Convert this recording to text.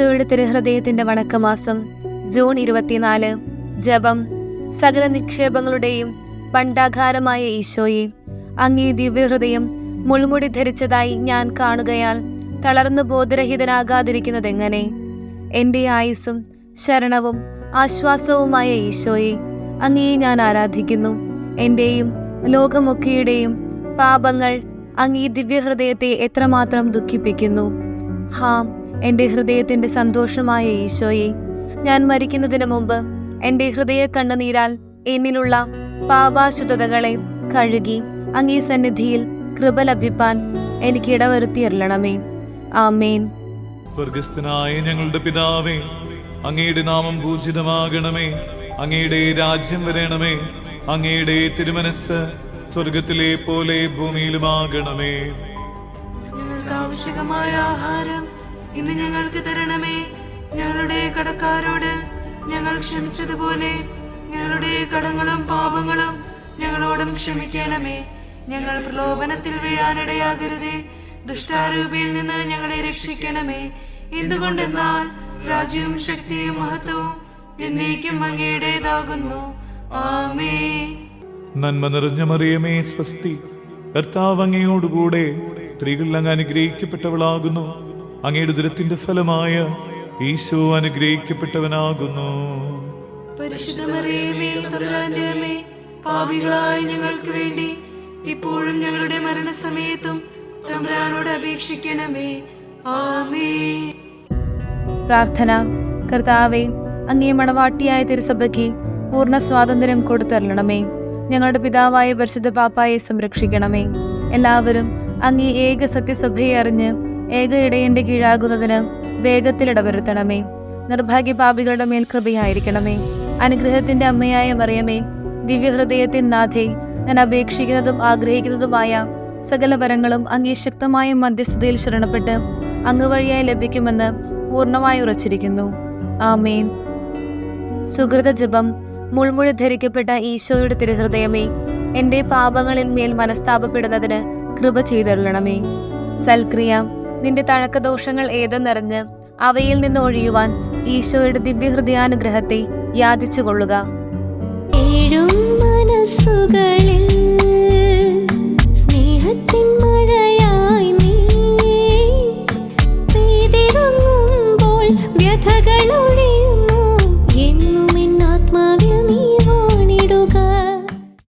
ഈശോയുടെ തിരുഹൃദയത്തിന്റെ വണക്കമാസം ജൂൺ 24. ജപം. സകല നിക്ഷേപങ്ങളുടെയും ഭണ്ഡാകാരമായ ഈശോയെ, അങ്ങേ ദിവ്യഹൃദയം മുൾമുടി ധരിച്ചതായി ഞാൻ കാണുകയാൽ തളർന്നു ബോധരഹിതനാകാതിരിക്കുന്നതെങ്ങനെ? എൻ്റെ ആയുസ്സും ശരണവും ആശ്വാസവുമായ ഈശോയെ, അങ്ങയെ ഞാൻ ആരാധിക്കുന്നു. എൻ്റെയും ലോകമൊക്കെയുടെയും പാപങ്ങൾ അങ്ങേ ദിവ്യഹൃദയത്തെ എത്രമാത്രം ദുഃഖിപ്പിക്കുന്നു. ഹാം, എൻ്റെ ഹൃദയത്തിൻ്റെ സന്തോഷമായ ഈശോയെ, ഞാൻ മരിക്കുന്നതിന് മുമ്പ് എൻ്റെ ഹൃദയ കണ്ണുനീരാൽ എന്നിലുള്ള പാപാശുദ്ധതകളെ കഴുകി അങ്ങേ സന്നിധിയിൽ കൃപ ലഭിപ്പാൻ എനിക്ക് ഇടവരുത്തിയരുളണമേ. ആമേൻ. സ്വർഗസ്ഥനായ ഞങ്ങളുടെ പിതാവേ, അങ്ങയുടെ നാമം പൂജിതമാകണമേ. അങ്ങയുടെ രാജ്യം വരണമേ. അങ്ങയുടെ തിരുമനസ് സ്വർഗത്തിലെ പോലെ ഭൂമിയിലുമാകണമേ. ഞങ്ങൾക്ക് ആവശ്യമായ ആഹാരം ഇന്ന് ഞങ്ങൾക്ക് തരണമേ. ഞങ്ങളുടെ കടക്കാരോട് ഞങ്ങൾ ക്ഷമിച്ചതുപോലെ ഞങ്ങളുടെ കടങ്ങളും പാപങ്ങളും ഞങ്ങളോടും ക്ഷമിക്കണമേ. ഞങ്ങൾ പ്രലോഭനത്തിൽ വീഴാനിടയാകരുതേ. ദുഷ്ടാരൂപിയിൽ നിന്ന് ഞങ്ങളെ രക്ഷിക്കണമേ. എന്തുകൊണ്ടെന്നാൽ രാജ്യവും ശക്തിയും മഹത്വവും എന്നേക്കും അങ്ങയുടേതാകുന്നു. ആമേൻ. നന്മ നിറഞ്ഞ മറിയമേ, സ്വസ്തി. കർത്താവ് അങ്ങയോടുകൂടെ സ്ത്രീകൾ അങ്ങ് അനുഗ്രഹിക്കപ്പെട്ടവളാകുന്നു. അങ്ങയുടെ ദുരത്തിന്റെ ഫലമായ ഈശോ അനുഗ്രഹിക്കപ്പെട്ടവനാകുന്നു. പരിശുദ്ധ മറിയമേ, തമ്പുരാന്റെ അമ്മേ, പാപികളായ ഞങ്ങൾക്ക് വേണ്ടി ഇപ്പോഴും ഞങ്ങളുടെ മരണസമയത്തും തമ്പുരാനോട് അപേക്ഷിക്കണമേ. ആമേൻ. പ്രാർത്ഥന. കർത്താവേ, അങ്ങേ മണവാട്ടിയായ തിരുസഭയ്ക്ക് പൂർണ്ണ സ്വാതന്ത്ര്യം കൊടുത്തരുളണമേ. ഞങ്ങളുടെ പിതാവായ പരിശുദ്ധ പാപ്പായെ സംരക്ഷിക്കണമേ. എല്ലാവരും അങ്ങേ ഏക സത്യസഭയെ അറിഞ്ഞ് ഏക ഇടയന്റെ കീഴാകുന്നതിന് വേഗത്തിൽ ഇടവരുത്തണമേ. നിർഭാഗ്യ പാപികളുടെ മേൽ കൃപയായിരിക്കണമേ. അനുഗ്രഹത്തിന്റെ അമ്മയായ മറിയമേ, ദിവ്യഹൃദയത്തിൻ നാഥേ, ഞാൻ അപേക്ഷിക്കുന്നതും ആഗ്രഹിക്കുന്നതുമായ സകല വരങ്ങളും അങ്ങേ ശക്തമായ മധ്യസ്ഥതയിൽ ശരണപ്പെട്ട് അങ്ങ് വഴിയായി ലഭിക്കുമെന്ന് പൂർണ്ണമായി ഉറച്ചിരിക്കുന്നു. ആമേൻ. സുഹൃത ജപം. മുൾമുഴി ധരിക്കപ്പെട്ട ഈശോയുടെ തിരുഹൃദയമേ, എൻ്റെ പാപങ്ങളിന്മേൽ മനസ്താപപ്പെടുന്നതിന് കൃപ ചെയ്തരുളണമേ. സൽക്രിയ. നിന്റെ തഴക്കദോഷങ്ങൾ ഏതെന്നറിഞ്ഞ് അവയിൽ നിന്ന് ഒഴിയുവാൻ ഈശോയുടെ ദിവ്യഹൃദയാനുഗ്രഹത്തെ യാചിച്ചു കൊള്ളുക. മനസ്സുകളിൽ